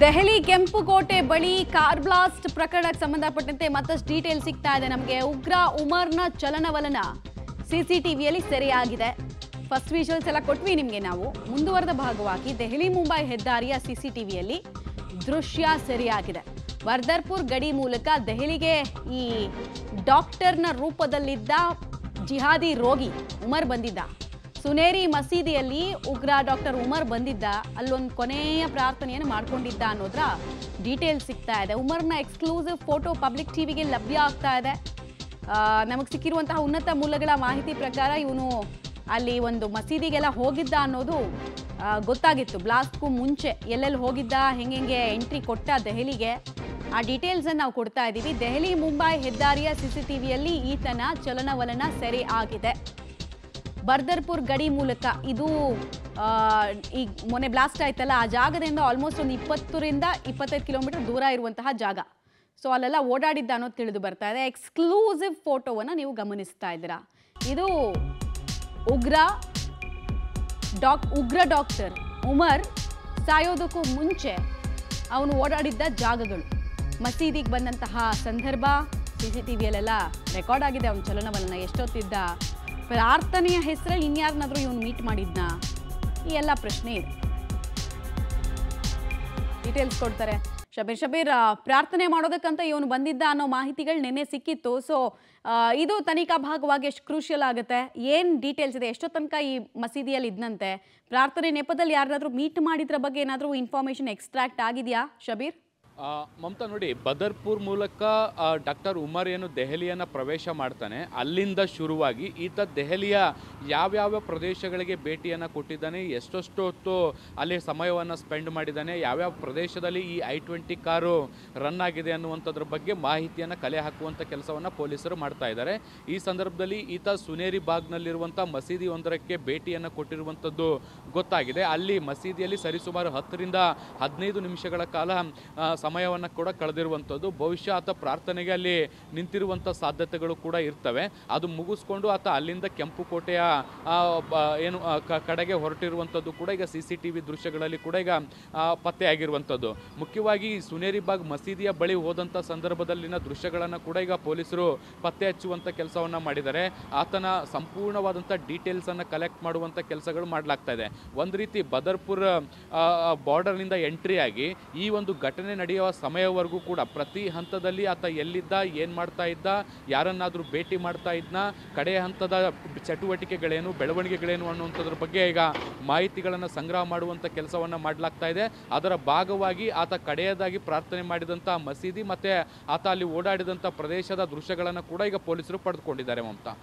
ದೆಹಲಿ ಕೆಂಪುಕೋಟೆ ಬಳಿ car blast ಪ್ರಕರಣಕ್ಕೆ ಸಂಬಂಧಪಟ್ಟಂತೆ ಮತ್ತಷ್ಟು ಡೀಟೇಲ್ ಸಿಗ್ತಾ ಇದೆ ನಮಗೆ. ಉಗ್ರ ಉಮರ್ನ ಚಲನವಲನ ಸಿಸಿಟಿವಿಯಲ್ಲಿ ಸೆರೆಯಾಗಿದೆ. ಫಸ್ಟ್ ವಿಜುವಲ್ಸ್ ಎಲ್ಲ ಕೊಟ್ವಿ ನಿಮಗೆ ನಾವು. ಮುಂದುವರೆದ ಭಾಗವಾಗಿ ದೆಹಲಿ ಮುಂಬೈ ಹೆದ್ದಾರಿಯ ಸಿಸಿಟಿವಿಯಲ್ಲಿ ದೃಶ್ಯ ಸೆರೆಯಾಗಿದೆ. ಬರ್ದರ್ಪುರ್ ಗಡಿ ಮೂಲಕ ದೆಹಲಿಗೆ ಈ ಡಾಕ್ಟರ್ನ ರೂಪದಲ್ಲಿದ್ದ ಜಿಹಾದಿ ರೋಗಿ ಉಮರ್ ಬಂದಿದ್ದ. ಸುನೇರಿ ಮಸೀದಿಯಲ್ಲಿ ಉಗ್ರ ಡಾಕ್ಟರ್ ಉಮರ್ ಬಂದಿದ್ದ. ಅಲ್ಲೊಂದು ಕೊನೆಯ ಪ್ರಾರ್ಥನೆಯನ್ನು ಮಾಡ್ಕೊಂಡಿದ್ದ ಅನ್ನೋದ್ರ ಡೀಟೇಲ್ ಸಿಗ್ತಾ ಇದೆ. ಉಮರ್ನ ಎಕ್ಸ್ಕ್ಲೂಸಿವ್ ಫೋಟೋ ಪಬ್ಲಿಕ್ ಟಿವಿಗೆ ಲಭ್ಯ ಆಗ್ತಾ ಇದೆ. ನಮಗೆ ಸಿಕ್ಕಿರುವಂತಹ ಉನ್ನತ ಮೂಲಗಳ ಮಾಹಿತಿ ಪ್ರಕಾರ ಇವನು ಅಲ್ಲಿ ಒಂದು ಮಸೀದಿಗೆಲ್ಲ ಹೋಗಿದ್ದ ಅನ್ನೋದು ಗೊತ್ತಾಗಿತ್ತು. ಬ್ಲಾಸ್ಟ್ಗೂ ಮುಂಚೆ ಎಲ್ಲೆಲ್ಲಿ ಹೋಗಿದ್ದ, ಹೆಂಗೆ ಎಂಟ್ರಿ ಕೊಟ್ಟ ದೆಹಲಿಗೆ, ಆ ಡೀಟೇಲ್ಸನ್ನು ನಾವು ಕೊಡ್ತಾ ಇದ್ದೀವಿ. ದೆಹಲಿ ಮುಂಬೈ ಹೆದ್ದಾರಿಯ ಸಿಸಿಟಿವಿಯಲ್ಲಿ ಈತನ ಚಲನವಲನ ಸೆರೆ ಆಗಿದೆ. ಬರ್ದರ್ಪುರ್ ಗಡಿ ಮೂಲಕ ಇದು ಈಗ ಮೊನ್ನೆ ಬ್ಲಾಸ್ಟ್ ಆಯ್ತಲ್ಲ, ಆ ಜಾಗದಿಂದ ಆಲ್ಮೋಸ್ಟ್ ಒಂದು 20ರಿಂದ 25 ಕಿಲೋಮೀಟರ್ ದೂರ ಇರುವಂತಹ ಜಾಗ. ಸೊ ಅಲ್ಲೆಲ್ಲ ಓಡಾಡಿದ್ದ ಅನ್ನೋದು ತಿಳಿದು ಬರ್ತಾ ಇದೆ. ಎಕ್ಸ್ಕ್ಲೂಸಿವ್ ಫೋಟೋವನ್ನು ನೀವು ಗಮನಿಸ್ತಾ ಇದ್ದೀರಾ. ಇದು ಉಗ್ರ ಡಾಕ್ಟರ್ ಉಮರ್ ಸಾಯೋದಕ್ಕೂ ಮುಂಚೆ ಅವನು ಓಡಾಡಿದ್ದ ಜಾಗಗಳು, ಮಸೀದಿಗೆ ಬಂದಂತಹ ಸಂದರ್ಭ ಸಿಸಿಟಿವಿಯಲ್ಲೆಲ್ಲ ರೆಕಾರ್ಡ್ ಆಗಿದೆ. ಅವನ ಚಲನವಲನ ಎಷ್ಟೊತ್ತಿದ್ದ, ಪ್ರಾರ್ಥನೆಯ ಹೆಸರಲ್ಲಿ ಇನ್ಯಾರನ್ನಾದ್ರೂ ಇವನು ಮೀಟ್ ಮಾಡಿದ್ನ, ಈ ಎಲ್ಲ ಪ್ರಶ್ನೆ ಇದೆ. ಡೀಟೇಲ್ಸ್ ಕೊಡ್ತಾರೆ ಶಬೀರ್. ಪ್ರಾರ್ಥನೆ ಮಾಡೋದಕ್ಕಂತ ಇವನು ಬಂದಿದ್ದ ಅನ್ನೋ ಮಾಹಿತಿಗಳು ನಿನ್ನೆ ಸಿಕ್ಕಿತ್ತು. ಸೊ ಇದು ತನಿಖಾ ಭಾಗವಾಗಿ ಎಷ್ಟು ಕ್ರೂಷಿಯಲ್ ಆಗುತ್ತೆ, ಏನು ಡೀಟೇಲ್ಸ್ ಇದೆ, ಎಷ್ಟೋ ತನಕ ಈ ಮಸೀದಿಯಲ್ಲಿ ಇದ್ದಂತೆ, ಪ್ರಾರ್ಥನೆ ನೆಪದಲ್ಲಿ ಯಾರಾದ್ರೂ ಮೀಟ್ ಮಾಡಿದ್ರ ಬಗ್ಗೆ ಏನಾದರೂ ಇನ್ಫಾರ್ಮೇಷನ್ ಎಕ್ಸ್ಟ್ರಾಕ್ಟ್ ಆಗಿದೆಯಾ ಶಬೀರ್? ಮಮತಾ ನೋಡಿ, ಬದರ್ಪುರ್ ಮೂಲಕ ಡಾಕ್ಟರ್ ಉಮರ್ ಏನು ದೆಹಲಿಯನ್ನು ಪ್ರವೇಶ ಮಾಡ್ತಾನೆ, ಅಲ್ಲಿಂದ ಶುರುವಾಗಿ ಈತ ದೆಹಲಿಯ ಯಾವ್ಯಾವ ಪ್ರದೇಶಗಳಿಗೆ ಭೇಟಿಯನ್ನು ಕೊಟ್ಟಿದ್ದಾನೆ, ಎಷ್ಟೆಷ್ಟು ಹೊತ್ತು ಅಲ್ಲಿ ಸಮಯವನ್ನು ಸ್ಪೆಂಡ್ ಮಾಡಿದ್ದಾನೆ, ಯಾವ್ಯಾವ ಪ್ರದೇಶದಲ್ಲಿ ಈ I-20 ಕಾರು ರನ್ ಆಗಿದೆ ಅನ್ನುವಂಥದ್ರ ಬಗ್ಗೆ ಮಾಹಿತಿಯನ್ನು ಕಲೆ ಹಾಕುವಂಥ ಕೆಲಸವನ್ನು ಪೊಲೀಸರು ಮಾಡ್ತಾ ಇದ್ದಾರೆ. ಈ ಸಂದರ್ಭದಲ್ಲಿ ಈತ ಸುನೇರಿ ಬಾಗ್ನಲ್ಲಿರುವಂಥ ಮಸೀದಿ ಒಂದರಕ್ಕೆ ಭೇಟಿಯನ್ನು ಕೊಟ್ಟಿರುವಂಥದ್ದು ಗೊತ್ತಾಗಿದೆ. ಅಲ್ಲಿ ಮಸೀದಿಯಲ್ಲಿ ಸರಿಸುಮಾರು 10ರಿಂದ 15 ನಿಮಿಷಗಳ ಕಾಲ ಸಮಯವನ್ನು ಕೂಡ ಕಳೆದಿರುವಂಥದ್ದು. ಬಹುಶಃ ಆತ ಪ್ರಾರ್ಥನೆಗೆ ಅಲ್ಲಿ ನಿಂತಿರುವಂಥ ಸಾಧ್ಯತೆಗಳು ಕೂಡ ಇರ್ತವೆ. ಅದು ಮುಗಿಸ್ಕೊಂಡು ಆತ ಅಲ್ಲಿಂದ ಕೆಂಪುಕೋಟೆಯ ಏನು ಕಡೆಗೆ ಹೊರಟಿರುವಂಥದ್ದು ಕೂಡ ಈಗ CCTV ದೃಶ್ಯಗಳಲ್ಲಿ ಕೂಡ ಈಗ ಪತ್ತೆಯಾಗಿರುವಂಥದ್ದು. ಮುಖ್ಯವಾಗಿ ಸುನೇರಿ ಬಾಗ್ ಮಸೀದಿಯ ಬಳಿ ಹೋದಂಥ ಸಂದರ್ಭದಲ್ಲಿನ ದೃಶ್ಯಗಳನ್ನು ಕೂಡ ಈಗ ಪೊಲೀಸರು ಪತ್ತೆ ಹಚ್ಚುವಂಥ ಕೆಲಸವನ್ನು ಮಾಡಿದ್ದಾರೆ. ಆತನ ಸಂಪೂರ್ಣವಾದಂಥ ಡೀಟೇಲ್ಸನ್ನು ಕಲೆಕ್ಟ್ ಮಾಡುವಂಥ ಕೆಲಸಗಳು ಮಾಡಲಾಗ್ತಾ ಇದೆ. ಒಂದು ರೀತಿ ಬದರ್ಪುರ್ ಬಾರ್ಡರ್ನಿಂದ ಎಂಟ್ರಿ ಆಗಿ ಈ ಒಂದು ಘಟನೆ ನಡೆಯುವ ಸಮಯವರೆಗೂ ಕೂಡ ಪ್ರತಿ ಹಂತದಲ್ಲಿ ಆತ ಎಲ್ಲಿದ್ದ, ಏನು ಮಾಡ್ತಾ ಇದ್ದ, ಯಾರನ್ನಾದರೂ ಭೇಟಿ ಮಾಡ್ತಾ ಇದ್ನ, ಕಡೆಯ ಹಂತದ ಚಟುವಟಿಕೆಗಳೇನು, ಬೆಳವಣಿಗೆಗಳೇನು ಅನ್ನುವಂಥದ್ರ ಬಗ್ಗೆ ಈಗ ಮಾಹಿತಿಗಳನ್ನು ಸಂಗ್ರಹ ಮಾಡುವಂಥ ಕೆಲಸವನ್ನು ಮಾಡಲಾಗ್ತಾ ಇದೆ. ಅದರ ಭಾಗವಾಗಿ ಆತ ಕಡೆಯದಾಗಿ ಪ್ರಾರ್ಥನೆ ಮಾಡಿದಂಥ ಮಸೀದಿ ಮತ್ತು ಆತ ಅಲ್ಲಿ ಓಡಾಡಿದಂಥ ಪ್ರದೇಶದ ದೃಶ್ಯಗಳನ್ನು ಕೂಡ ಈಗ ಪೊಲೀಸರು ಪಡೆದುಕೊಂಡಿದ್ದಾರೆ ಮಮತಾ.